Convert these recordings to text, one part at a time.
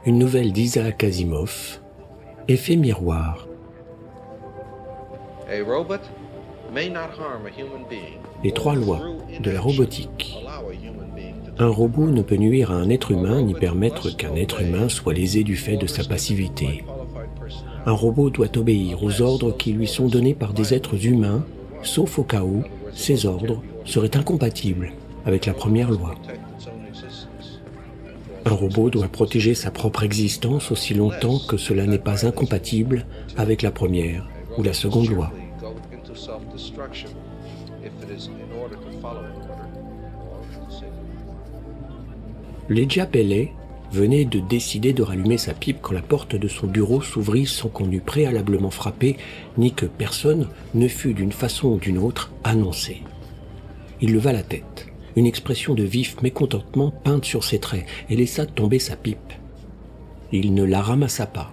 une nouvelle d'Isaac Asimov, Effet miroir. Les 3 lois de la robotique. Un robot ne peut nuire à un être humain ni permettre qu'un être humain soit lésé du fait de sa passivité. Un robot doit obéir aux ordres qui lui sont donnés par des êtres humains, sauf au cas où ces ordres seraient incompatibles avec la première loi. Un robot doit protéger sa propre existence aussi longtemps que cela n'est pas incompatible avec la première ou la seconde loi. Leja Pele venait de décider de rallumer sa pipe quand la porte de son bureau s'ouvrit sans qu'on eût préalablement frappé, ni que personne ne fût d'une façon ou d'une autre annoncé. Il leva la tête, une expression de vif mécontentement peinte sur ses traits, et laissa tomber sa pipe. Il ne la ramassa pas,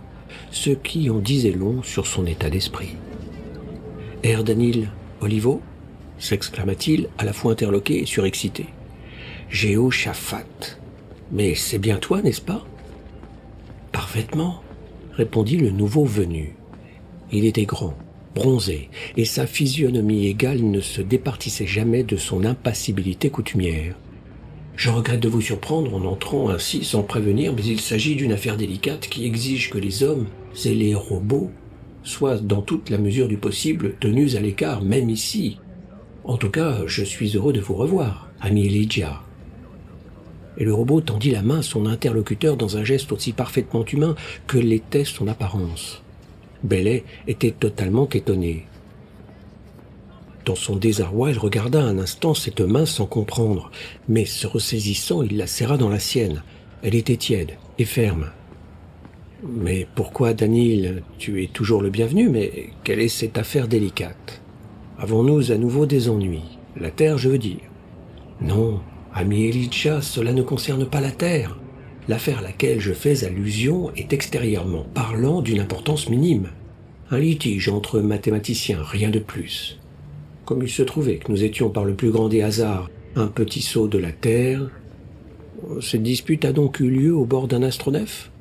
ce qui en disait long sur son état d'esprit. « Danil Olivo » s'exclama-t-il, à la fois interloqué et surexcité. « Jéhoshaphat. Mais c'est bien toi, n'est-ce pas ?»« Parfaitement, » répondit le nouveau venu. Il était grand, bronzé, et sa physionomie égale ne se départissait jamais de son impassibilité coutumière. « Je regrette de vous surprendre en entrant ainsi sans prévenir, mais il s'agit d'une affaire délicate qui exige que les hommes et les robots soient dans toute la mesure du possible tenus à l'écart, même ici. En tout cas, je suis heureux de vous revoir, ami Elijah. » Et le robot tendit la main à son interlocuteur dans un geste aussi parfaitement humain que l'était son apparence. Bellet était totalement étonné. Dans son désarroi, il regarda un instant cette main sans comprendre, mais se ressaisissant, il la serra dans la sienne. Elle était tiède et ferme. « Mais pourquoi, Danil? Tu es toujours le bienvenu, mais quelle est cette affaire délicate? Avons-nous à nouveau des ennuis? La Terre, je veux dire. » « Non, ami Elijah, cela ne concerne pas la Terre. L'affaire à laquelle je fais allusion est extérieurement parlant d'une importance minime. Un litige entre mathématiciens, rien de plus. Comme il se trouvait que nous étions par le plus grand des hasards un petit sot de la Terre, cette dispute a donc eu lieu au bord d'un astronef?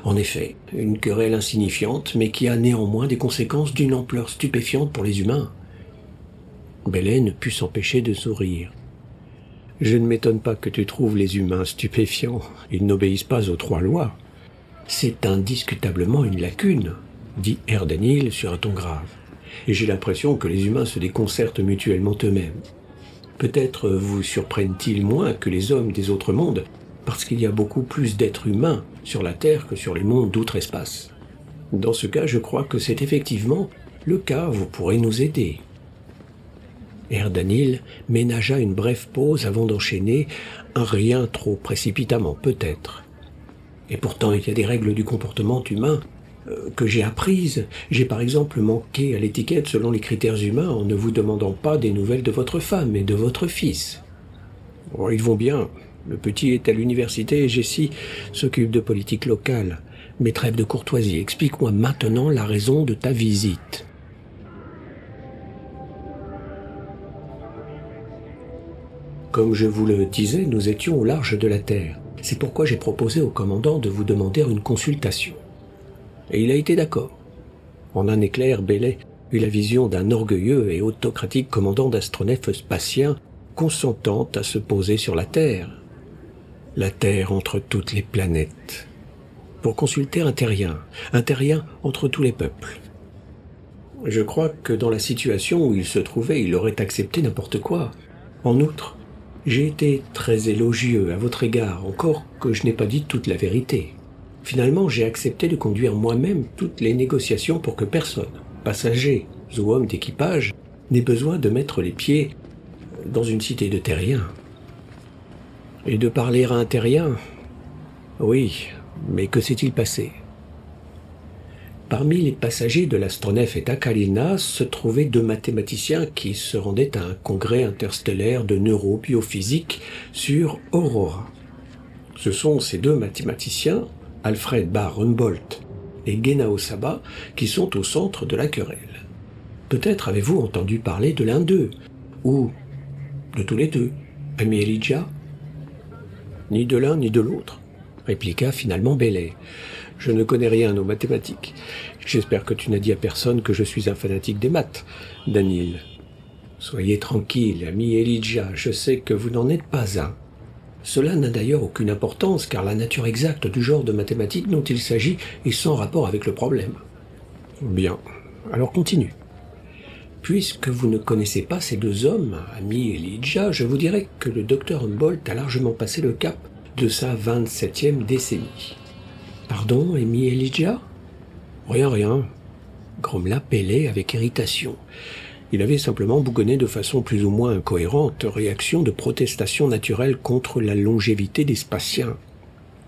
En effet, une querelle insignifiante, mais qui a néanmoins des conséquences d'une ampleur stupéfiante pour les humains. » Bellet ne put s'empêcher de sourire. « Je ne m'étonne pas que tu trouves les humains stupéfiants. Ils n'obéissent pas aux 3 lois. C'est indiscutablement une lacune, dit Danil sur un ton grave. Et j'ai l'impression que les humains se déconcertent mutuellement eux-mêmes. Peut-être vous surprennent-ils moins que les hommes des autres mondes, parce qu'il y a beaucoup plus d'êtres humains sur la Terre que sur les mondes d'outre-espace. Dans ce cas, je crois que c'est effectivement le cas, vous pourrez nous aider. » Danil ménagea une brève pause avant d'enchaîner, un rien trop précipitamment peut-être. Et pourtant, il y a des règles du comportement humain que j'ai apprises. J'ai par exemple manqué à l'étiquette selon les critères humains en ne vous demandant pas des nouvelles de votre femme et de votre fils. Oh, ils vont bien. Le petit est à l'université et Jessie s'occupe de politique locale. Mais trêve de courtoisie, explique-moi maintenant la raison de ta visite. Comme je vous le disais, nous étions au large de la Terre. C'est pourquoi j'ai proposé au commandant de vous demander une consultation. Et il a été d'accord. En un éclair, Bellet eut la vision d'un orgueilleux et autocratique commandant d'astronefs spatiens consentant à se poser sur la Terre. La Terre entre toutes les planètes. Pour consulter un terrien entre tous les peuples. Je crois que dans la situation où il se trouvait, il aurait accepté n'importe quoi. En outre, j'ai été très élogieux à votre égard, encore que je n'ai pas dit toute la vérité. Finalement, j'ai accepté de conduire moi-même toutes les négociations pour que personne, passagers ou homme d'équipage, n'ait besoin de mettre les pieds dans une cité de terriens. Et de parler à un terrien? Oui, mais que s'est-il passé? Parmi les passagers de l'astronef et Takalina se trouvaient 2 mathématiciens qui se rendaient à un congrès interstellaire de neurobiophysique sur Aurora. Ce sont ces 2 mathématiciens, Alfred Barr-Humboldt et Genao Saba, qui sont au centre de la querelle. Peut-être avez-vous entendu parler de l'un d'eux, ou de tous les 2, ami Elijah? Ni de l'un ni de l'autre. répliqua finalement Bailey. Je ne connais rien aux mathématiques. J'espère que tu n'as dit à personne que je suis un fanatique des maths, Daniel. Soyez tranquille, ami Elijah, je sais que vous n'en êtes pas un. Cela n'a d'ailleurs aucune importance, car la nature exacte du genre de mathématiques dont il s'agit est sans rapport avec le problème. Bien, alors continue. Puisque vous ne connaissez pas ces deux hommes, ami Elijah, je vous dirais que le docteur Humboldt a largement passé le cap de sa 27e décennie. Pardon, ami Elijah? Rien, grommela Bailey avec irritation. Il avait simplement bougonné de façon plus ou moins incohérente, réaction de protestation naturelle contre la longévité des Spatiens.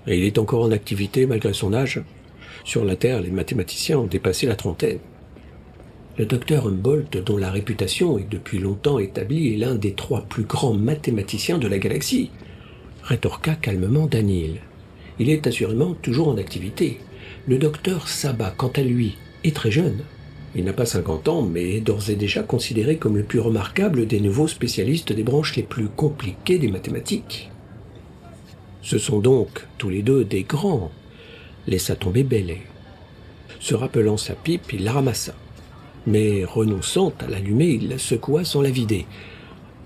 Et il est encore en activité malgré son âge. Sur la Terre, les mathématiciens ont dépassé la trentaine. Le docteur Humboldt, dont la réputation est depuis longtemps établie, est l'un des 3 plus grands mathématiciens de la galaxie, rétorqua calmement Daniel. Il est assurément toujours en activité. Le docteur Sabat, quant à lui, est très jeune. Il n'a pas 50 ans, mais est d'ores et déjà considéré comme le plus remarquable des nouveaux spécialistes des branches les plus compliquées des mathématiques. Ce sont donc tous les deux des grands, laissa tomber Bailey. Se rappelant sa pipe, il la ramassa. Mais renonçant à l'allumer, il la secoua sans la vider.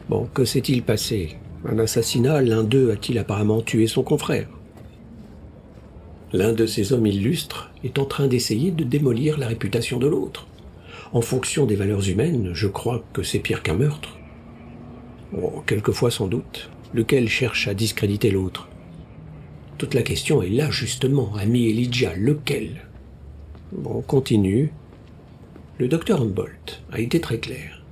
Bon, que s'est-il passé? Un assassinat, l'un d'eux a-t-il apparemment tué son confrère? L'un de ces hommes illustres est en train d'essayer de démolir la réputation de l'autre. En fonction des valeurs humaines, je crois que c'est pire qu'un meurtre. Oh, quelquefois sans doute, lequel cherche à discréditer l'autre. Toute la question est là justement, ami Elijah, lequel? Bon, continue. Le docteur Humboldt a été très clair.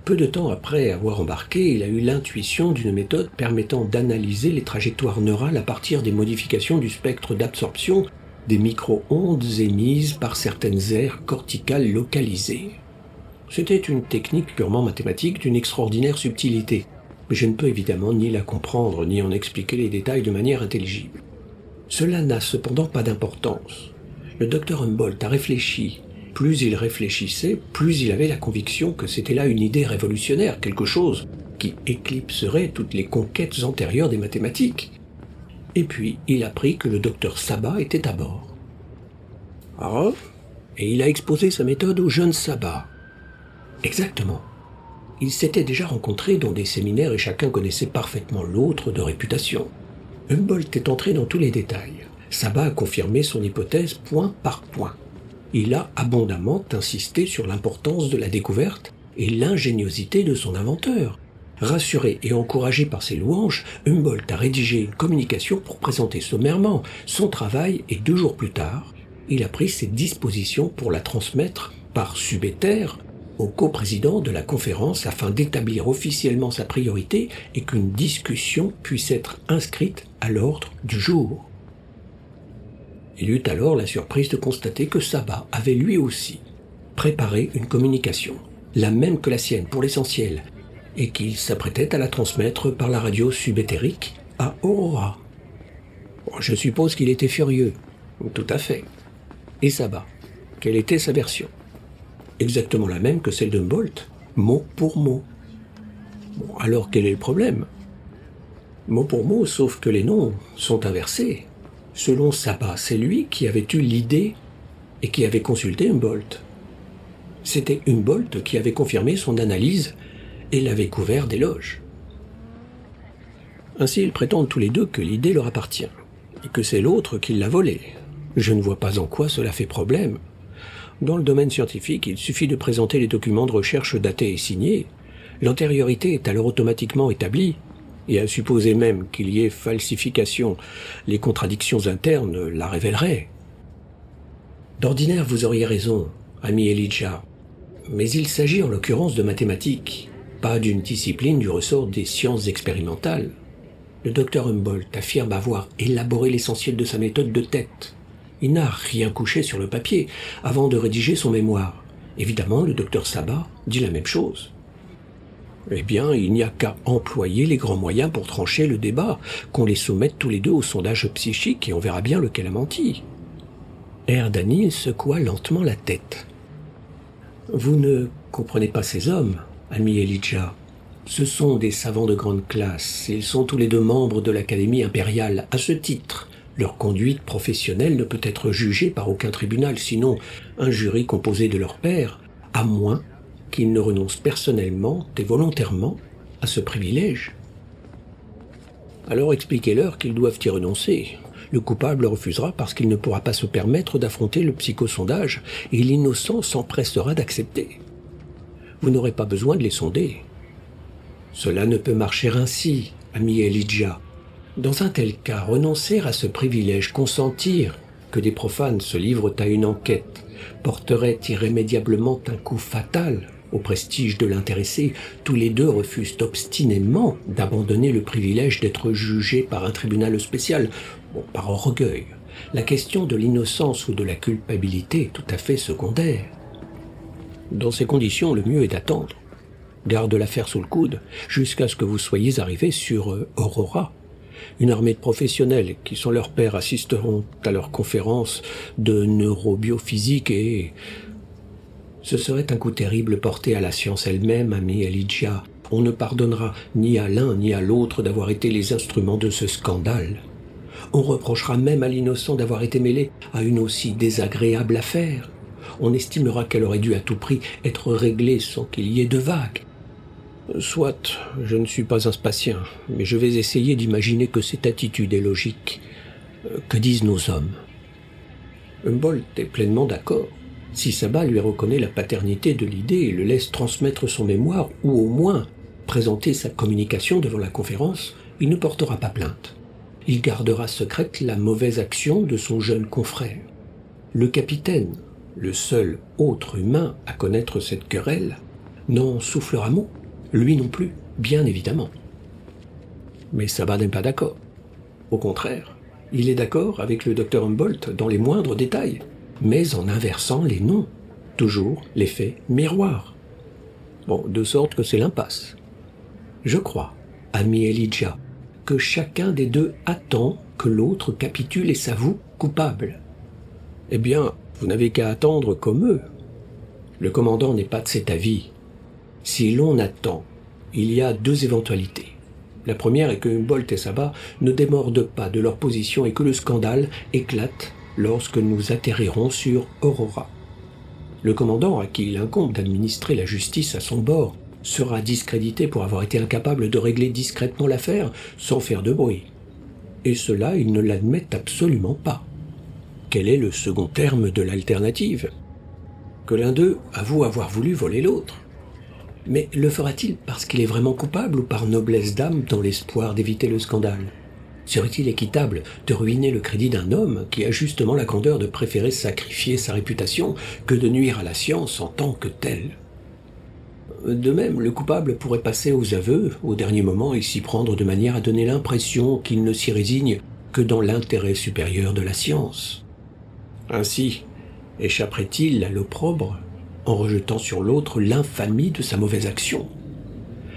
Peu de temps après avoir embarqué, il a eu l'intuition d'une méthode permettant d'analyser les trajectoires neurales à partir des modifications du spectre d'absorption des micro-ondes émises par certaines aires corticales localisées. C'était une technique purement mathématique d'une extraordinaire subtilité, mais je ne peux évidemment ni la comprendre ni en expliquer les détails de manière intelligible. Cela n'a cependant pas d'importance. Le docteur Humboldt a réfléchi. Plus il réfléchissait, plus il avait la conviction que c'était là une idée révolutionnaire, quelque chose qui éclipserait toutes les conquêtes antérieures des mathématiques. Et puis, il apprit que le docteur Sabat était à bord. Ah, et il a exposé sa méthode au jeune Sabat. Exactement. Ils s'étaient déjà rencontrés dans des séminaires et chacun connaissait parfaitement l'autre de réputation. Humboldt est entré dans tous les détails. Sabat a confirmé son hypothèse point par point. Il a abondamment insisté sur l'importance de la découverte et l'ingéniosité de son inventeur. Rassuré et encouragé par ses louanges, Humboldt a rédigé une communication pour présenter sommairement son travail et 2 jours plus tard, il a pris ses dispositions pour la transmettre par subétère au coprésident de la conférence afin d'établir officiellement sa priorité et qu'une discussion puisse être inscrite à l'ordre du jour. Il eut alors la surprise de constater que Sabat avait lui aussi préparé une communication, la même que la sienne pour l'essentiel, et qu'il s'apprêtait à la transmettre par la radio subéthérique à Aurora. Je suppose qu'il était furieux. Tout à fait. Et Sabat, quelle était sa version? Exactement la même que celle d'Humboldt, mot pour mot. Bon, alors quel est le problème? Mot pour mot, sauf que les noms sont inversés. Selon Sabat, c'est lui qui avait eu l'idée et qui avait consulté Humboldt. C'était Humboldt qui avait confirmé son analyse et l'avait couvert d'éloges. Ainsi, ils prétendent tous les deux que l'idée leur appartient, et que c'est l'autre qui l'a volée. Je ne vois pas en quoi cela fait problème. Dans le domaine scientifique, il suffit de présenter les documents de recherche datés et signés. L'antériorité est alors automatiquement établie, et à supposer même qu'il y ait falsification, les contradictions internes la révéleraient. D'ordinaire, vous auriez raison, ami Elijah, mais il s'agit en l'occurrence de mathématiques, pas d'une discipline du ressort des sciences expérimentales. Le docteur Humboldt affirme avoir élaboré l'essentiel de sa méthode de tête. Il n'a rien couché sur le papier avant de rédiger son mémoire. Évidemment, le docteur Sabat dit la même chose. Eh bien, il n'y a qu'à employer les grands moyens pour trancher le débat, qu'on les soumette tous les deux au sondage psychique et on verra bien lequel a menti. Daniel secoua lentement la tête. Vous ne comprenez pas ces hommes, ami Elijah. Ce sont des savants de grande classe. Ils sont tous les deux membres de l'Académie impériale. À ce titre, Leur conduite professionnelle ne peut être jugée par aucun tribunal, sinon un jury composé de leurs pairs, à moins qu'ils ne renoncent personnellement et volontairement à ce privilège. Alors expliquez-leur qu'ils doivent y renoncer. Le coupable refusera parce qu'il ne pourra pas se permettre d'affronter le psychosondage et l'innocent s'empressera d'accepter. Vous n'aurez pas besoin de les sonder. Cela ne peut marcher ainsi, ami Elijah. Dans un tel cas, renoncer à ce privilège, consentir que des profanes se livrent à une enquête, porterait irrémédiablement un coup fatal au prestige de l'intéressé. Tous les deux refusent obstinément d'abandonner le privilège d'être jugés par un tribunal spécial, par orgueil. La question de l'innocence ou de la culpabilité est tout à fait secondaire. Dans ces conditions, le mieux est d'attendre. Garde l'affaire sous le coude jusqu'à ce que vous soyez arrivés sur Aurora. Une armée de professionnels qui sont leurs pairs assisteront à leurs conférences de neurobiophysique et... Ce serait un coup terrible porté à la science elle-même, ami Elijah. On ne pardonnera ni à l'un ni à l'autre d'avoir été les instruments de ce scandale. On reprochera même à l'innocent d'avoir été mêlé à une aussi désagréable affaire. On estimera qu'elle aurait dû à tout prix être réglée sans qu'il y ait de vagues. Soit, je ne suis pas un spatien, mais je vais essayer d'imaginer que cette attitude est logique. Que disent nos hommes? Humboldt est pleinement d'accord. Si Sabat lui reconnaît la paternité de l'idée et le laisse transmettre son mémoire, ou au moins présenter sa communication devant la conférence, il ne portera pas plainte. Il gardera secrète la mauvaise action de son jeune confrère. Le capitaine, le seul autre humain à connaître cette querelle, n'en soufflera mot. Lui non plus, bien évidemment. Mais Sabat n'est pas d'accord. Au contraire, il est d'accord avec le docteur Humboldt dans les moindres détails, mais en inversant les noms. Toujours l'effet miroir. De sorte que c'est l'impasse. Je crois, ami Elijah, que chacun des deux attend que l'autre capitule et s'avoue coupable. Eh bien, vous n'avez qu'à attendre comme eux. Le commandant n'est pas de cet avis. Si l'on attend, il y a deux éventualités. La première est que Humboldt et Sabat ne démordent pas de leur position et que le scandale éclate lorsque nous atterrirons sur Aurora. Le commandant, à qui il incombe d'administrer la justice à son bord, sera discrédité pour avoir été incapable de régler discrètement l'affaire sans faire de bruit. Et cela, il ne l'admet absolument pas. Quel est le second terme de l'alternative? Que l'un d'eux avoue avoir voulu voler l'autre. Mais le fera-t-il parce qu'il est vraiment coupable ou par noblesse d'âme dans l'espoir d'éviter le scandale? Serait-il équitable de ruiner le crédit d'un homme qui a justement la candeur de préférer sacrifier sa réputation que de nuire à la science en tant que telle? De même, le coupable pourrait passer aux aveux au dernier moment et s'y prendre de manière à donner l'impression qu'il ne s'y résigne que dans l'intérêt supérieur de la science. Ainsi, échapperait-il à l'opprobre en rejetant sur l'autre l'infamie de sa mauvaise action?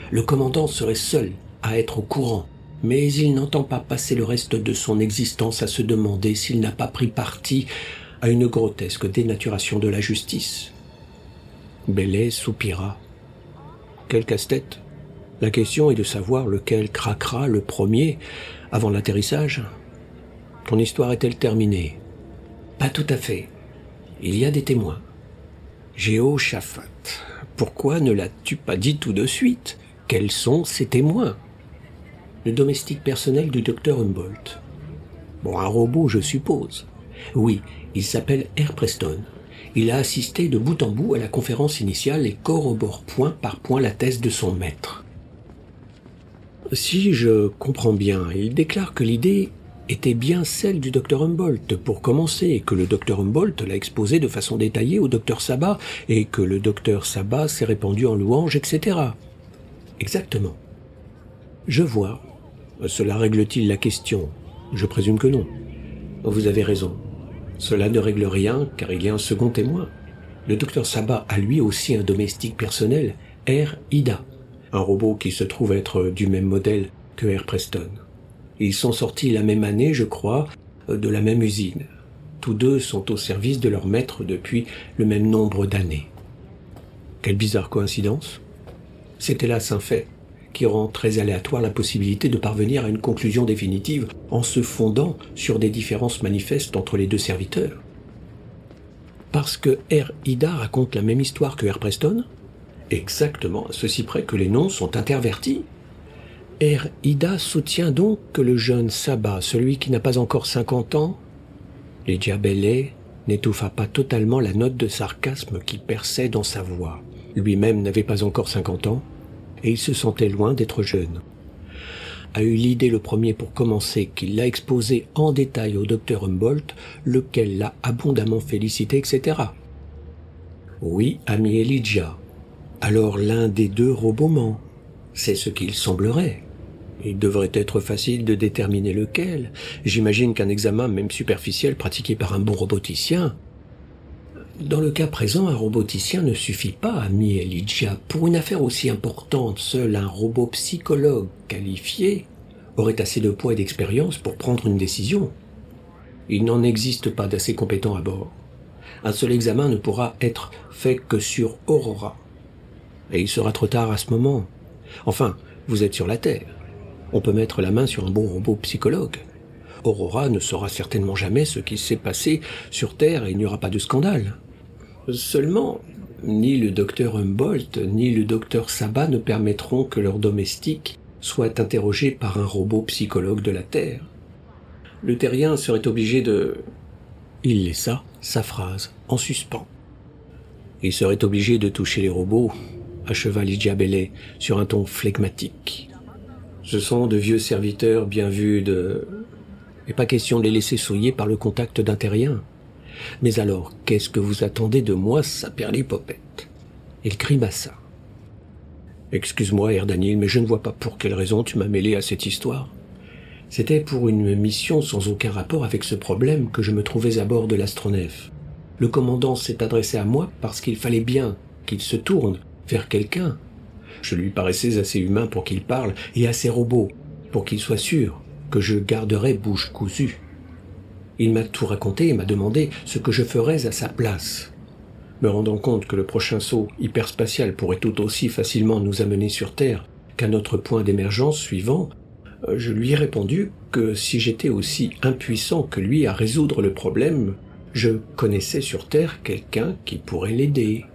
Le commandant serait seul à être au courant, mais il n'entend pas passer le reste de son existence à se demander s'il n'a pas pris parti à une grotesque dénaturation de la justice. Bailey soupira. Quel casse-tête! La question est de savoir lequel craquera le premier avant l'atterrissage. Ton histoire est-elle terminée? Pas tout à fait. Il y a des témoins. Jéhoshaphat, pourquoi ne l'as-tu pas dit tout de suite? Quels sont ces témoins? Le domestique personnel du docteur Humboldt. Un robot, je suppose. Oui, il s'appelle R. Preston. Il a assisté de bout en bout à la conférence initiale et corrobore point par point la thèse de son maître. Si je comprends bien, il déclare que l'idée était bien celle du docteur Humboldt pour commencer, et que le docteur Humboldt l'a exposée de façon détaillée au docteur Sabat, et que le docteur Sabat s'est répandu en louanges, etc. Exactement. Je vois. Cela règle-t-il la question? Je présume que non. Vous avez raison. Cela ne règle rien, car il y a un second témoin. Le docteur Sabat a lui aussi un domestique personnel, R. Ida, un robot qui se trouve être du même modèle que R. Preston. Ils sont sortis la même année, je crois, de la même usine. Tous deux sont au service de leur maître depuis le même nombre d'années. Quelle bizarre coïncidence. C'est hélas un fait, qui rend très aléatoire la possibilité de parvenir à une conclusion définitive en se fondant sur des différences manifestes entre les deux serviteurs. Parce que R. Ida raconte la même histoire que R. Preston? Exactement, à ceci près que les noms sont intervertis. R. Ida soutient donc que le jeune Sabah, celui qui n'a pas encore 50 ans, Lydia Bailey n'étouffa pas totalement la note de sarcasme qui perçait dans sa voix. Lui-même n'avait pas encore 50 ans, et il se sentait loin d'être jeune. A eu l'idée le premier pour commencer qu'il l'a exposé en détail au docteur Humboldt, lequel l'a abondamment félicité, etc. Oui, ami Elijah. Alors l'un des deux robots ment. C'est ce qu'il semblerait. Il devrait être facile de déterminer lequel. J'imagine qu'un examen, même superficiel, pratiqué par un bon roboticien. Dans le cas présent, un roboticien ne suffit pas, ami Elijah. Pour une affaire aussi importante, seul un robot psychologue qualifié aurait assez de poids et d'expérience pour prendre une décision. Il n'en existe pas d'assez compétent à bord. Un seul examen ne pourra être fait que sur Aurora. Et il sera trop tard à ce moment. Enfin, vous êtes sur la Terre. On peut mettre la main sur un bon robot psychologue. Aurora ne saura certainement jamais ce qui s'est passé sur Terre et il n'y aura pas de scandale. Seulement, ni le docteur Humboldt ni le docteur Sabah ne permettront que leur domestique soit interrogé par un robot psychologue de la Terre. Le terrien serait obligé de... Il laissa sa phrase en suspens. Il serait obligé de toucher les robots, acheva Lydia Bailey sur un ton flegmatique. Ce sont de vieux serviteurs bien vus de... Et pas question de les laisser souiller par le contact d'un terrien. Mais alors, qu'est-ce que vous attendez de moi, saperlipopette? Il grimaça. Excuse-moi, Erdanil, mais je ne vois pas pour quelle raison tu m'as mêlé à cette histoire. C'était pour une mission sans aucun rapport avec ce problème que je me trouvais à bord de l'astronef. Le commandant s'est adressé à moi parce qu'il fallait bien qu'il se tourne vers quelqu'un. Je lui paraissais assez humain pour qu'il parle et assez robot pour qu'il soit sûr que je garderais bouche cousue. Il m'a tout raconté et m'a demandé ce que je ferais à sa place. Me rendant compte que le prochain saut hyperspatial pourrait tout aussi facilement nous amener sur Terre qu'à notre point d'émergence suivant, je lui ai répondu que si j'étais aussi impuissant que lui à résoudre le problème, je connaissais sur Terre quelqu'un qui pourrait l'aider.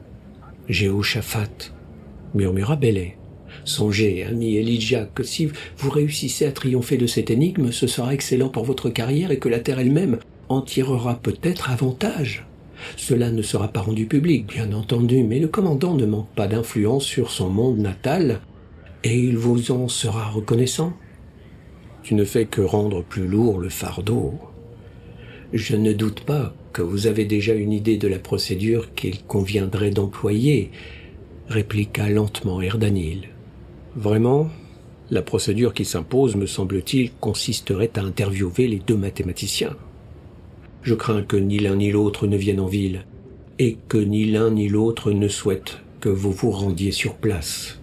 « Jéhoshaphat », murmura Bailey. « Songez, ami Elijah, que si vous réussissez à triompher de cette énigme, ce sera excellent pour votre carrière et que la Terre elle-même en tirera peut-être avantage. Cela ne sera pas rendu public, bien entendu, mais le commandant ne manque pas d'influence sur son monde natal, et il vous en sera reconnaissant. Tu ne fais que rendre plus lourd le fardeau. Je ne doute pas que vous avez déjà une idée de la procédure qu'il conviendrait d'employer, répliqua lentement Erdanil. Vraiment, la procédure qui s'impose, me semble-t-il, consisterait à interviewer les deux mathématiciens. Je crains que ni l'un ni l'autre ne viennent en ville, et que ni l'un ni l'autre ne souhaite que vous vous rendiez sur place.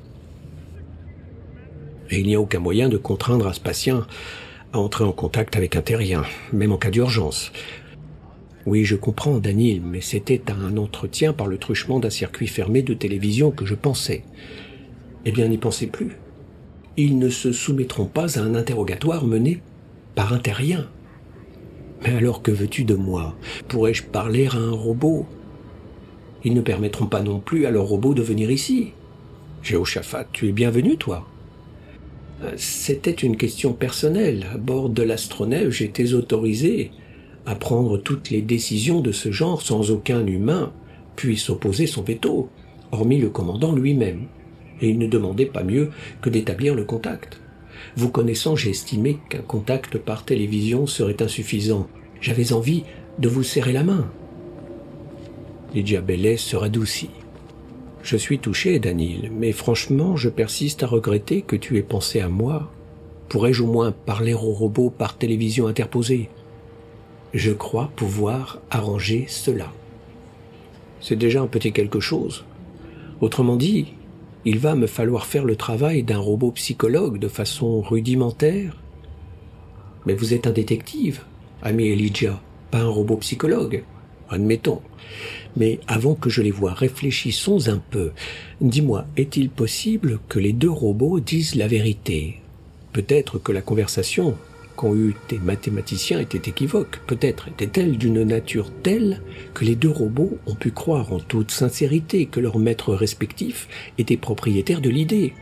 Et il n'y a aucun moyen de contraindre Aspasien à entrer en contact avec un terrien, même en cas d'urgence. Oui, je comprends, Danil, mais c'était à un entretien par le truchement d'un circuit fermé de télévision que je pensais. Eh bien, n'y pensez plus. Ils ne se soumettront pas à un interrogatoire mené par un terrien. Mais alors que veux-tu de moi? Pourrais-je parler à un robot? Ils ne permettront pas non plus à leur robot de venir ici. Jéhoshaphat, tu es bienvenu, toi. C'était une question personnelle. À bord de l'astronef, j'étais autorisé à prendre toutes les décisions de ce genre sans aucun humain puisse opposer son veto, hormis le commandant lui-même. Et il ne demandait pas mieux que d'établir le contact. Vous connaissant, j'ai estimé qu'un contact par télévision serait insuffisant. J'avais envie de vous serrer la main. Lydia Bailey se radoucit. Je suis touché, Danil, mais franchement, je persiste à regretter que tu aies pensé à moi. Pourrais-je au moins parler au robot par télévision interposée? Je crois pouvoir arranger cela. C'est déjà un petit quelque chose. Autrement dit, il va me falloir faire le travail d'un robot psychologue de façon rudimentaire. Mais vous êtes un détective, ami Elijah, pas un robot psychologue. Admettons. Mais avant que je les voie, réfléchissons un peu. Dis-moi, est-il possible que les deux robots disent la vérité? Peut-être que la conversation qu'ont eue tes mathématiciens était équivoque. Peut-être était-elle d'une nature telle que les deux robots ont pu croire en toute sincérité que leurs maîtres respectifs étaient propriétaires de l'idée.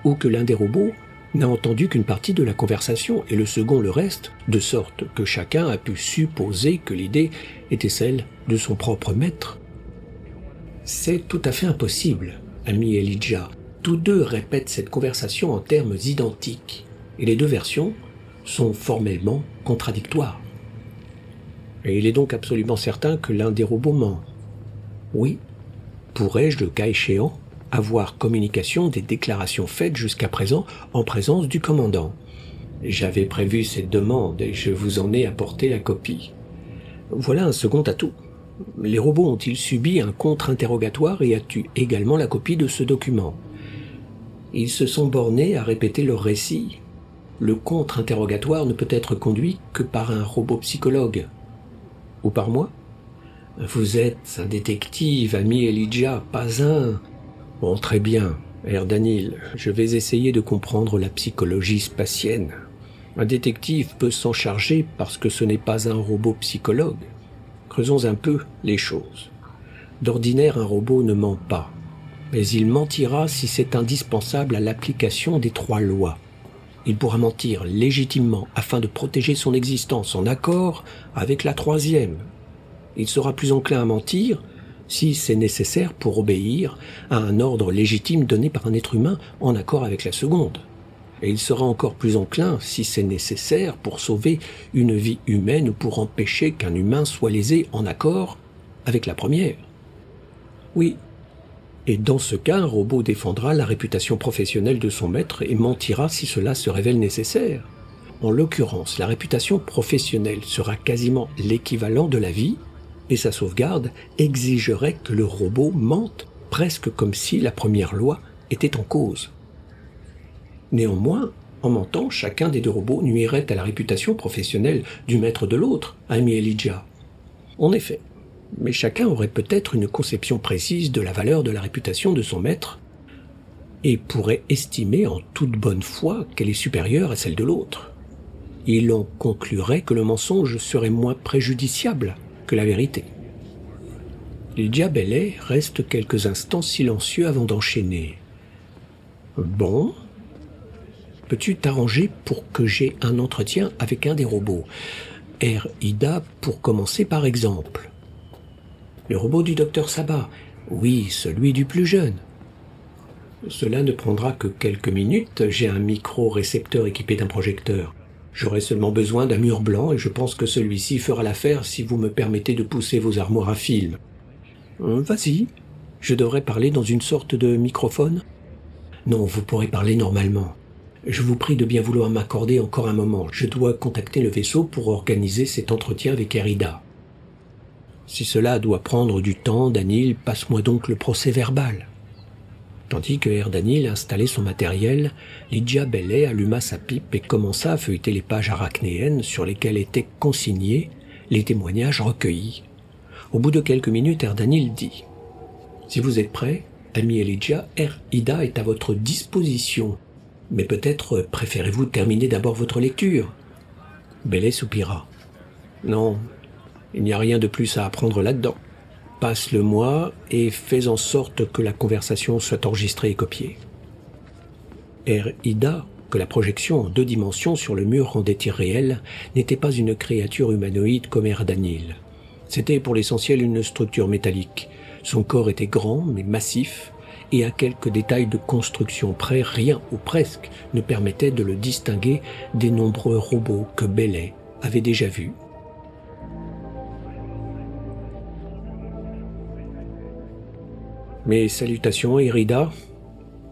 Ou que l'un des robots n'a entendu qu'une partie de la conversation et le second le reste, de sorte que chacun a pu supposer que l'idée était celle de son propre maître. C'est tout à fait impossible, ami Elijah. Tous deux répètent cette conversation en termes identiques, et les deux versions sont formellement contradictoires. Et il est donc absolument certain que l'un des robots ment. Oui, pourrais-je, le cas échéant, avoir communication des déclarations faites jusqu'à présent en présence du commandant? J'avais prévu cette demande et je vous en ai apporté la copie. Voilà un second atout. Les robots ont-ils subi un contre-interrogatoire et as-tu également la copie de ce document? Ils se sont bornés à répéter leur récit. Le contre-interrogatoire ne peut être conduit que par un robot psychologue. Ou par moi? Vous êtes un détective, ami Elijah, pas un... Bon, très bien, Erdanil, je vais essayer de comprendre la psychologie spatienne. Un détective peut s'en charger parce que ce n'est pas un robot psychologue. Creusons un peu les choses. D'ordinaire, un robot ne ment pas, mais il mentira si c'est indispensable à l'application des 3 lois. Il pourra mentir légitimement afin de protéger son existence en accord avec la 3e. Il sera plus enclin à mentir si c'est nécessaire pour obéir à un ordre légitime donné par un être humain en accord avec la seconde. Et il sera encore plus enclin si c'est nécessaire pour sauver une vie humaine ou pour empêcher qu'un humain soit lésé en accord avec la première. Oui, et dans ce cas, un robot défendra la réputation professionnelle de son maître et mentira si cela se révèle nécessaire. En l'occurrence, la réputation professionnelle sera quasiment l'équivalent de la vie, et sa sauvegarde exigerait que le robot mente presque comme si la première loi était en cause. Néanmoins, en mentant, chacun des deux robots nuirait à la réputation professionnelle du maître de l'autre, ami Elijah. En effet, mais chacun aurait peut-être une conception précise de la valeur de la réputation de son maître et pourrait estimer en toute bonne foi qu'elle est supérieure à celle de l'autre. Il en conclurait que le mensonge serait moins préjudiciable que la vérité. Elijah Bellet reste quelques instants silencieux avant d'enchaîner. « Bon, peux-tu t'arranger pour que j'aie un entretien avec un des robots? Ida, pour commencer par exemple. » Le robot du docteur Sabat. Oui, celui du plus jeune. Cela ne prendra que quelques minutes, j'ai un micro-récepteur équipé d'un projecteur. J'aurai seulement besoin d'un mur blanc et je pense que celui-ci fera l'affaire si vous me permettez de pousser vos armoires à film. Vas-y, je devrais parler dans une sorte de microphone? Non, vous pourrez parler normalement. Je vous prie de bien vouloir m'accorder encore un moment. Je dois contacter le vaisseau pour organiser cet entretien avec Ida. Si cela doit prendre du temps, Danil, passe-moi donc le procès-verbal. Tandis que Erdanil installait son matériel, Elijah Bellet alluma sa pipe et commença à feuilleter les pages arachnéennes sur lesquelles étaient consignés les témoignages recueillis. Au bout de quelques minutes, Erdanil dit « Si vous êtes prêt, ami Elijah, Ida est à votre disposition. Mais peut-être préférez-vous terminer d'abord votre lecture ?» Bellet soupira. « Non, il n'y a rien de plus à apprendre là-dedans. Passe-le-moi et fais en sorte que la conversation soit enregistrée et copiée. » Ida, que la projection en 2 dimensions sur le mur rendait irréelle, n'était pas une créature humanoïde comme Erdanil. C'était pour l'essentiel une structure métallique. Son corps était grand mais massif, et à quelques détails de construction près, rien ou presque ne permettait de le distinguer des nombreux robots que Bellet avait déjà vus. « Mes salutations, Ida »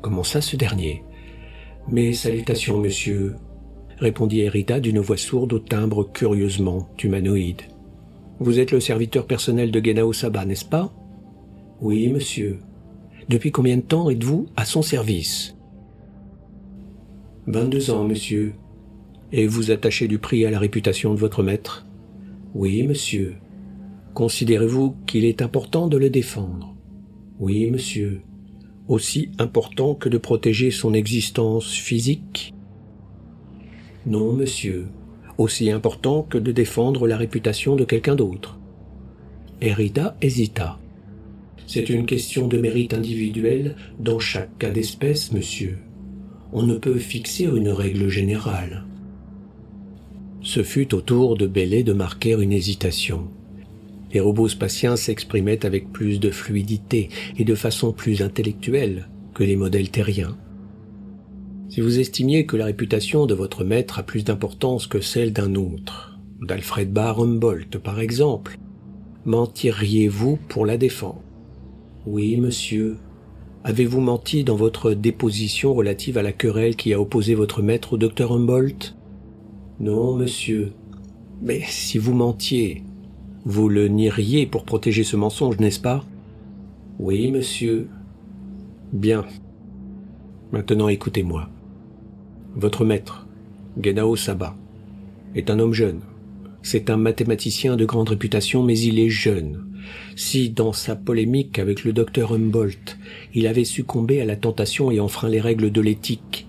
commença ce dernier. « Mes salutations, monsieur » répondit Ida d'une voix sourde au timbre curieusement humanoïde. « Vous êtes le serviteur personnel de Genao Sabat, n'est-ce pas ?»« Oui, monsieur. » « Depuis combien de temps êtes-vous à son service ?»« 22 ans, monsieur. »« Et vous attachez du prix à la réputation de votre maître ?»« Oui, monsieur. » Considérez-vous qu'il est important de le défendre? Oui, monsieur. Aussi important que de protéger son existence physique? Non, monsieur. Aussi important que de défendre la réputation de quelqu'un d'autre. Hérida hésita. C'est une question de mérite individuel dans chaque cas d'espèce, monsieur. On ne peut fixer une règle générale. Ce fut au tour de Bailey de marquer une hésitation. Les robots spatiens s'exprimaient avec plus de fluidité et de façon plus intellectuelle que les modèles terriens. Si vous estimiez que la réputation de votre maître a plus d'importance que celle d'un autre, d'Alfred Barr Humboldt par exemple, mentiriez-vous pour la défendre? Oui, monsieur. Avez-vous menti dans votre déposition relative à la querelle qui a opposé votre maître au docteur Humboldt? Non, monsieur. Mais si vous mentiez, vous le nieriez pour protéger ce mensonge, n'est-ce pas? Oui, monsieur. Bien. Maintenant écoutez-moi. Votre maître, Genao Saba, est un homme jeune. C'est un mathématicien de grande réputation, mais il est jeune. Si, dans sa polémique avec le docteur Humboldt, il avait succombé à la tentation et enfreint les règles de l'éthique,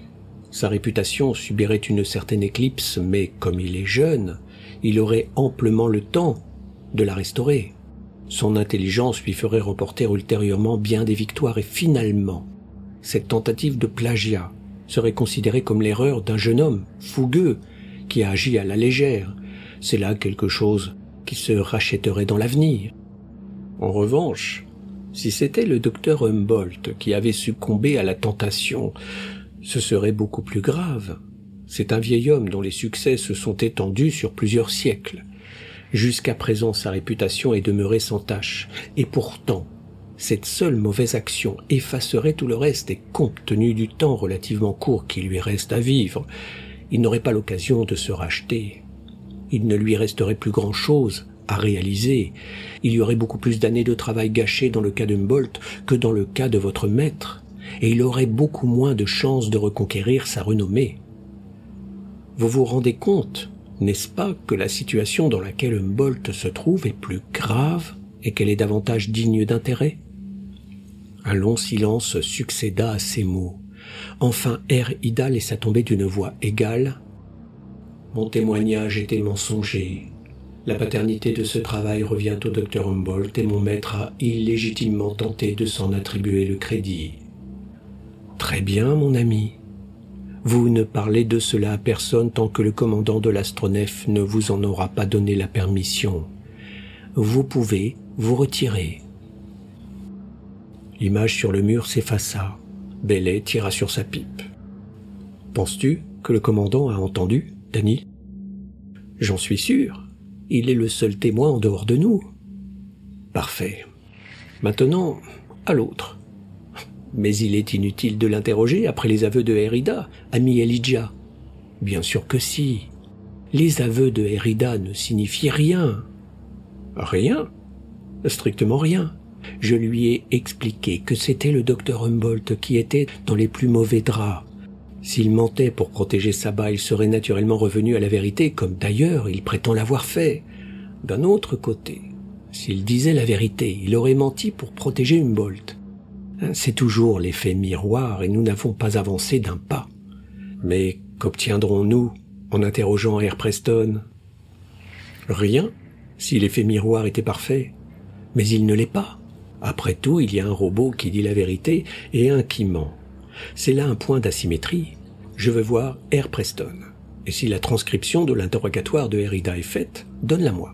sa réputation subirait une certaine éclipse, mais comme il est jeune, il aurait amplement le temps de la restaurer. Son intelligence lui ferait remporter ultérieurement bien des victoires et finalement, cette tentative de plagiat serait considérée comme l'erreur d'un jeune homme fougueux qui a agi à la légère. C'est là quelque chose qui se rachèterait dans l'avenir. En revanche, si c'était le docteur Humboldt qui avait succombé à la tentation, ce serait beaucoup plus grave. C'est un vieil homme dont les succès se sont étendus sur plusieurs siècles. Jusqu'à présent, sa réputation est demeurée sans tache. Et pourtant, cette seule mauvaise action effacerait tout le reste et compte tenu du temps relativement court qui lui reste à vivre, il n'aurait pas l'occasion de se racheter. Il ne lui resterait plus grand-chose à réaliser. Il y aurait beaucoup plus d'années de travail gâchées dans le cas d'Humboldt que dans le cas de votre maître, et il aurait beaucoup moins de chances de reconquérir sa renommée. Vous vous rendez compte, n'est-ce pas, que la situation dans laquelle Humboldt se trouve est plus grave et qu'elle est davantage digne d'intérêt? Un long silence succéda à ces mots. Enfin, Hérida laissa tomber d'une voix égale. Mon témoignage était mensonger. La paternité de ce travail revient au docteur Humboldt et mon maître a illégitimement tenté de s'en attribuer le crédit. Très bien, mon ami. Vous ne parlez de cela à personne tant que le commandant de l'astronef ne vous en aura pas donné la permission. Vous pouvez vous retirer. L'image sur le mur s'effaça. Bailey tira sur sa pipe. Penses-tu que le commandant a entendu, Danny? J'en suis sûr. Il est le seul témoin en dehors de nous. Parfait. Maintenant, à l'autre. Mais il est inutile de l'interroger après les aveux de Hérida, ami Elijah. Bien sûr que si. Les aveux de Hérida ne signifient rien. Rien? Strictement rien. Je lui ai expliqué que c'était le docteur Humboldt qui était dans les plus mauvais draps. S'il mentait pour protéger Saba, il serait naturellement revenu à la vérité, comme d'ailleurs il prétend l'avoir fait. D'un autre côté, s'il disait la vérité, il aurait menti pour protéger Humboldt. C'est toujours l'effet miroir et nous n'avons pas avancé d'un pas. Mais qu'obtiendrons-nous en interrogeant Air Preston? Rien, si l'effet miroir était parfait. Mais il ne l'est pas. Après tout, il y a un robot qui dit la vérité et un qui ment. C'est là un point d'asymétrie. Je veux voir Air Preston. Et si la transcription de l'interrogatoire de Hérida est faite, donne-la-moi.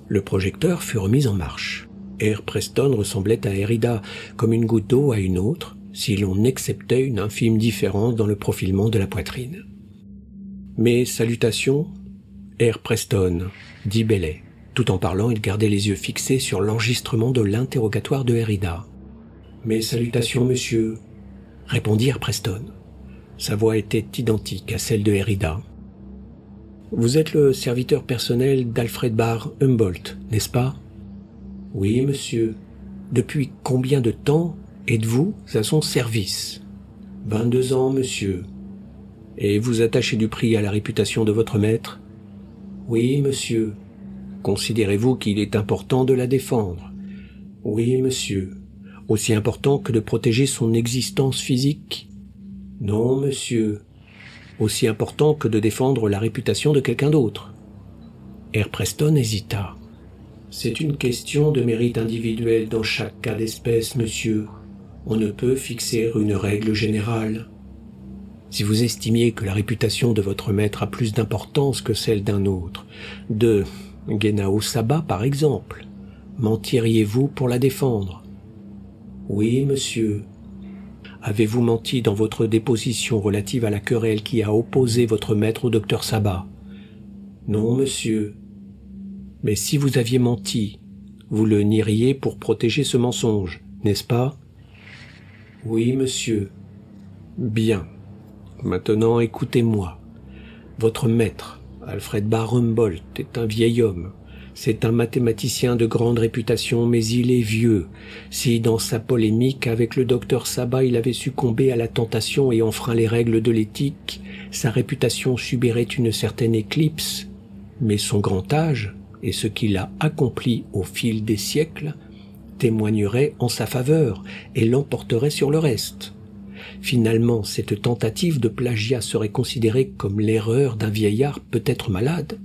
Le projecteur fut remis en marche. Air Preston ressemblait à Hérida, comme une goutte d'eau à une autre, si l'on acceptait une infime différence dans le profilement de la poitrine. « Mes salutations, Air Preston », dit Bailey. Tout en parlant, il gardait les yeux fixés sur l'enregistrement de l'interrogatoire de Hérida. « Mes salutations, monsieur », répondit Air Preston. Sa voix était identique à celle de Hérida. « Vous êtes le serviteur personnel d'Alfred Barr Humboldt, n'est-ce pas ? »« Oui, monsieur. Depuis combien de temps Êtes-vous à son service? 22 ans, monsieur. Et vous attachez du prix à la réputation de votre maître? Oui, monsieur. Considérez-vous qu'il est important de la défendre? Oui, monsieur. Aussi important que de protéger son existence physique? Non, monsieur. Aussi important que de défendre la réputation de quelqu'un d'autre? Air Preston hésita. C'est une question de mérite individuel dans chaque cas d'espèce, monsieur. On ne peut fixer une règle générale. Si vous estimiez que la réputation de votre maître a plus d'importance que celle d'un autre, de Genao Saba par exemple, mentiriez-vous pour la défendre? Oui, monsieur. Avez-vous menti dans votre déposition relative à la querelle qui a opposé votre maître au docteur Saba? Non, monsieur. Mais si vous aviez menti, vous le nieriez pour protéger ce mensonge, n'est-ce pas? Oui, monsieur. Bien. Maintenant, écoutez-moi. Votre maître, Alfred Barumbolt, est un vieil homme. C'est un mathématicien de grande réputation, mais il est vieux. Si, dans sa polémique avec le docteur Saba, il avait succombé à la tentation et enfreint les règles de l'éthique, sa réputation subirait une certaine éclipse. Mais son grand âge, et ce qu'il a accompli au fil des siècles, témoignerait en sa faveur et l'emporterait sur le reste. Finalement, cette tentative de plagiat serait considérée comme l'erreur d'un vieillard peut-être malade,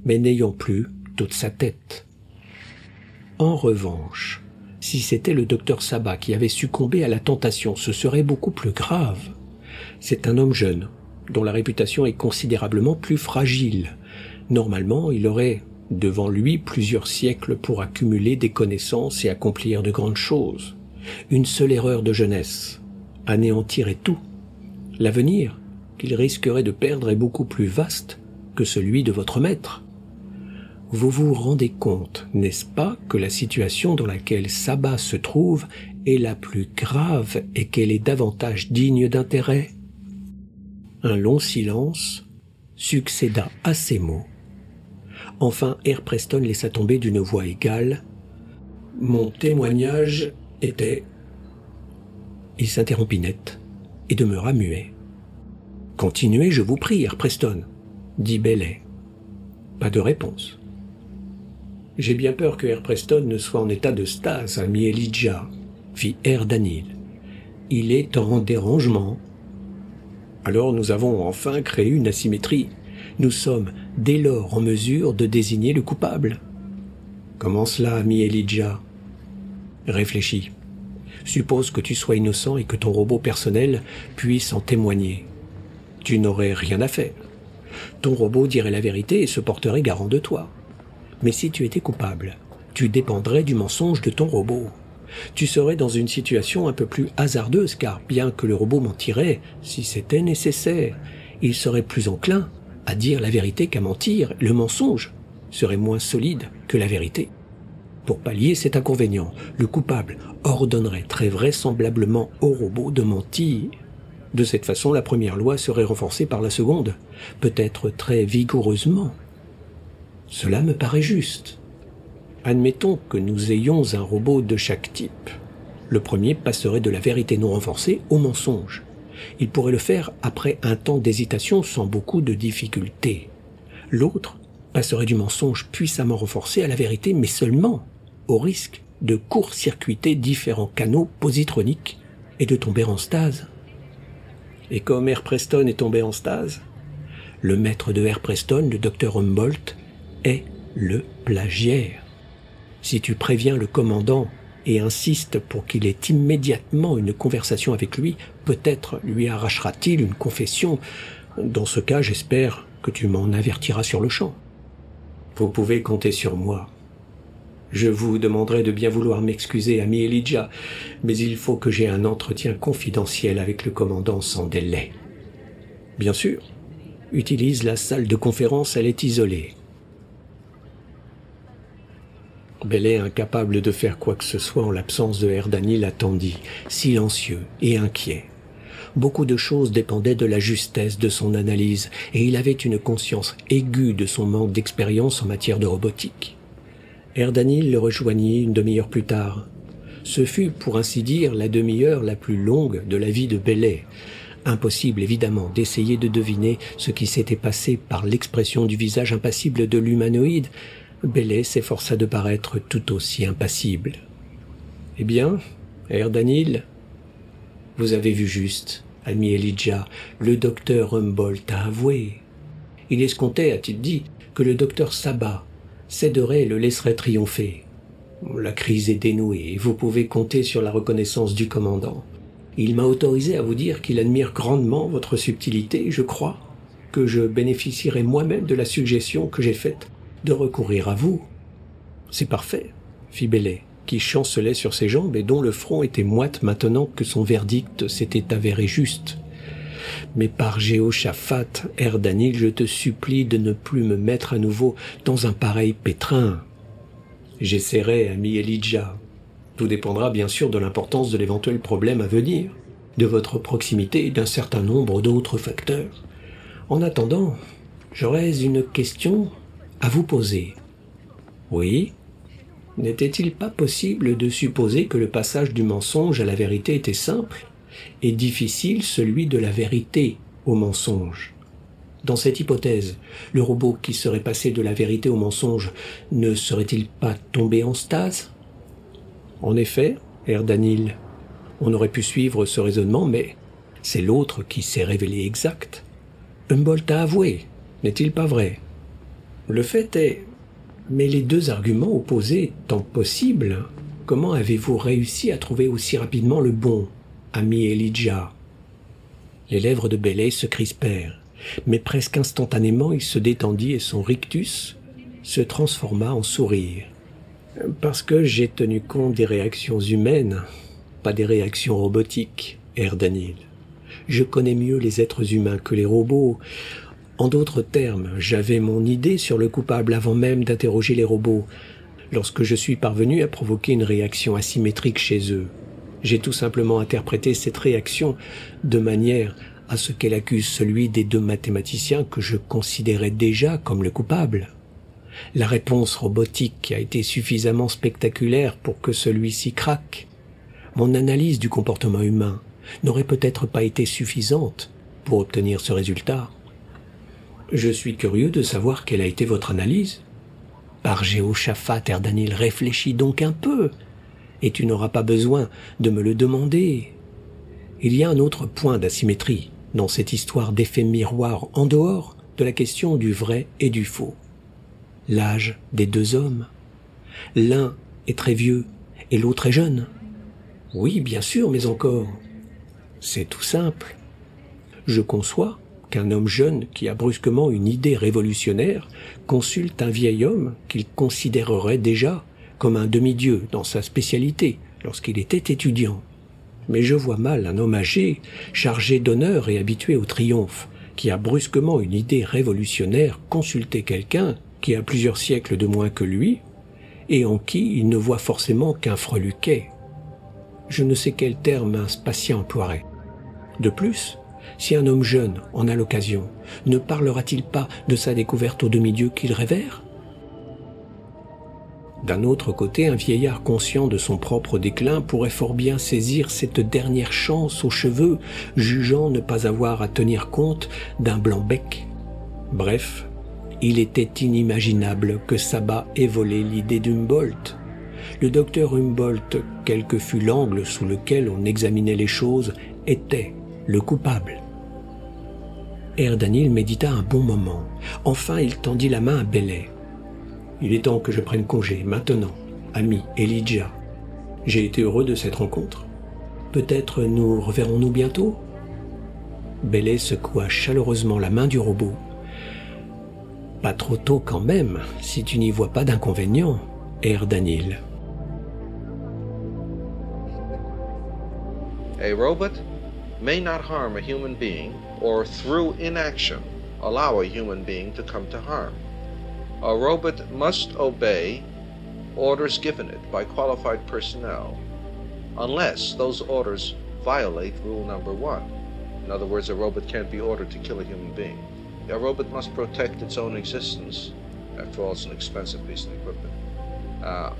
mais n'ayant plus toute sa tête. En revanche, si c'était le docteur Saba qui avait succombé à la tentation, ce serait beaucoup plus grave. C'est un homme jeune, dont la réputation est considérablement plus fragile. Normalement, il aurait devant lui plusieurs siècles pour accumuler des connaissances et accomplir de grandes choses. Une seule erreur de jeunesse anéantirait tout. L'avenir qu'il risquerait de perdre est beaucoup plus vaste que celui de votre maître. Vous vous rendez compte, n'est-ce pas, que la situation dans laquelle Saba se trouve est la plus grave et qu'elle est davantage digne d'intérêt? Un long silence succéda à ces mots. Enfin, Air Preston laissa tomber d'une voix égale. « Mon témoignage était... » Il s'interrompit net et demeura muet. « Continuez, je vous prie, Air Preston, » dit Bailey. Pas de réponse. « J'ai bien peur que Air Preston ne soit en état de stase, ami Elijah, » fit Air Danil. « Il est en dérangement. » Alors nous avons enfin créé une asymétrie. Nous sommes dès lors en mesure de désigner le coupable. Comment cela, ami Elijah? Réfléchis. Suppose que tu sois innocent et que ton robot personnel puisse en témoigner. Tu n'aurais rien à faire. Ton robot dirait la vérité et se porterait garant de toi. Mais si tu étais coupable, tu dépendrais du mensonge de ton robot. Tu serais dans une situation un peu plus hasardeuse car bien que le robot mentirait, si c'était nécessaire, il serait plus enclin à dire la vérité qu'à mentir. Le mensonge serait moins solide que la vérité. Pour pallier cet inconvénient, le coupable ordonnerait très vraisemblablement au robot de mentir. De cette façon, la première loi serait renforcée par la seconde, peut-être très vigoureusement. Cela me paraît juste. Admettons que nous ayons un robot de chaque type. Le premier passerait de la vérité non renforcée au mensonge. Il pourrait le faire après un temps d'hésitation sans beaucoup de difficulté. L'autre passerait du mensonge puissamment renforcé à la vérité, mais seulement au risque de court-circuiter différents canaux positroniques et de tomber en stase. Et comme Air Preston est tombé en stase, le maître de Air Preston, le docteur Humboldt, est le plagiaire. Si tu préviens le commandant et insistes pour qu'il ait immédiatement une conversation avec lui, peut-être lui arrachera-t-il une confession. Dans ce cas, j'espère que tu m'en avertiras sur le champ. Vous pouvez compter sur moi. Je vous demanderai de bien vouloir m'excuser, ami Elijah, mais il faut que j'aie un entretien confidentiel avec le commandant sans délai. Bien sûr, utilise la salle de conférence, elle est isolée. Bailey, incapable de faire quoi que ce soit en l'absence de Air Danil, attendit, silencieux et inquiet. Beaucoup de choses dépendaient de la justesse de son analyse, et il avait une conscience aiguë de son manque d'expérience en matière de robotique. Air Danil le rejoignit une demi-heure plus tard. Ce fut, pour ainsi dire, la demi-heure la plus longue de la vie de Bailey. Impossible, évidemment, d'essayer de deviner ce qui s'était passé par l'expression du visage impassible de l'humanoïde. Bailey s'efforça de paraître tout aussi impassible. « Eh bien, Erdanil, vous avez vu juste, ami Elijah, le docteur Humboldt a avoué. Il escomptait, a-t-il dit, que le docteur Sabat céderait et le laisserait triompher. La crise est dénouée et vous pouvez compter sur la reconnaissance du commandant. Il m'a autorisé à vous dire qu'il admire grandement votre subtilité, je crois, que je bénéficierai moi-même de la suggestion que j'ai faite de recourir à vous. »« C'est parfait, » fit Bailey, qui chancelait sur ses jambes et dont le front était moite maintenant que son verdict s'était avéré juste. « Mais par Jéhoshaphat, Erdanil, je te supplie de ne plus me mettre à nouveau dans un pareil pétrin. »« J'essaierai, ami Elijah. Tout dépendra bien sûr de l'importance de l'éventuel problème à venir, de votre proximité et d'un certain nombre d'autres facteurs. En attendant, j'aurais une question à vous poser. »« Oui ? N'était-il pas possible de supposer que le passage du mensonge à la vérité était simple et difficile celui de la vérité au mensonge ? Dans cette hypothèse, le robot qui serait passé de la vérité au mensonge ne serait-il pas tombé en stase ? » En effet, Erdanil, on aurait pu suivre ce raisonnement, mais c'est l'autre qui s'est révélé exact. Humboldt a avoué, n'est-il pas vrai ? Le fait est, mais les deux arguments opposés étant possibles, comment avez-vous réussi à trouver aussi rapidement le bon, ami Elijah ? Les lèvres de Bailey se crispèrent, mais presque instantanément il se détendit et son rictus se transforma en sourire. Parce que j'ai tenu compte des réactions humaines, pas des réactions robotiques, Erdanil. Je connais mieux les êtres humains que les robots. En d'autres termes, j'avais mon idée sur le coupable avant même d'interroger les robots, lorsque je suis parvenu à provoquer une réaction asymétrique chez eux. J'ai tout simplement interprété cette réaction de manière à ce qu'elle accuse celui des deux mathématiciens que je considérais déjà comme le coupable. La réponse robotique a été suffisamment spectaculaire pour que celui-ci craque. Mon analyse du comportement humain n'aurait peut-être pas été suffisante pour obtenir ce résultat. Je suis curieux de savoir quelle a été votre analyse. Par Jéhoshaphat, Erdanil, réfléchis donc un peu, et tu n'auras pas besoin de me le demander. Il y a un autre point d'asymétrie dans cette histoire d'effet miroir en dehors de la question du vrai et du faux. L'âge des deux hommes. L'un est très vieux et l'autre est jeune. Oui, bien sûr, mais encore. C'est tout simple. Je conçois qu'un homme jeune qui a brusquement une idée révolutionnaire consulte un vieil homme qu'il considérerait déjà comme un demi-dieu dans sa spécialité lorsqu'il était étudiant. Mais je vois mal un homme âgé, chargé d'honneur et habitué au triomphe, qui a brusquement une idée révolutionnaire consulter quelqu'un qui a plusieurs siècles de moins que lui, et en qui il ne voit forcément qu'un freluquet. Je ne sais quel terme un spatien emploierait. De plus, si un homme jeune en a l'occasion, ne parlera-t-il pas de sa découverte au demi-dieu qu'il révère ? D'un autre côté, un vieillard conscient de son propre déclin pourrait fort bien saisir cette dernière chance aux cheveux, jugeant ne pas avoir à tenir compte d'un blanc-bec. Bref, il était inimaginable que Sabat ait volé l'idée d'Humboldt. Le docteur Humboldt, quel que fût l'angle sous lequel on examinait les choses, était le coupable. Erdanil médita un bon moment. Enfin, il tendit la main à Bailey. « Il est temps que je prenne congé, maintenant, ami Elijah. J'ai été heureux de cette rencontre. Peut-être nous reverrons-nous bientôt ?» Bailey secoua chaleureusement la main du robot. « Pas trop tôt quand même, si tu n'y vois pas d'inconvénient, Erdanil. » A robot may not harm a human being, or through inaction allow a human being to come to harm. A robot must obey orders given it by qualified personnel, unless those orders violate rule number 1. In other words, a robot can't be ordered to kill a human being. A robot must protect its own existence. After all, it's an expensive piece of equipment.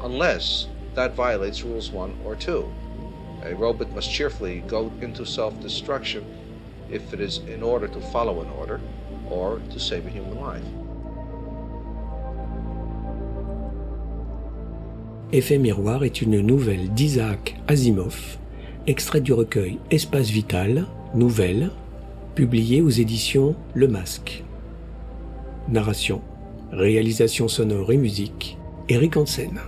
Unless that violates rules 1 or 2. A robot must cheerfully go into self-destruction if it is in order to follow an order or to save a human life. Effet miroir est une nouvelle d'Isaac Asimov, extrait du recueil Espace Vital, nouvelle, publié aux éditions Le Masque. Narration, réalisation sonore et musique, Eric Hansen.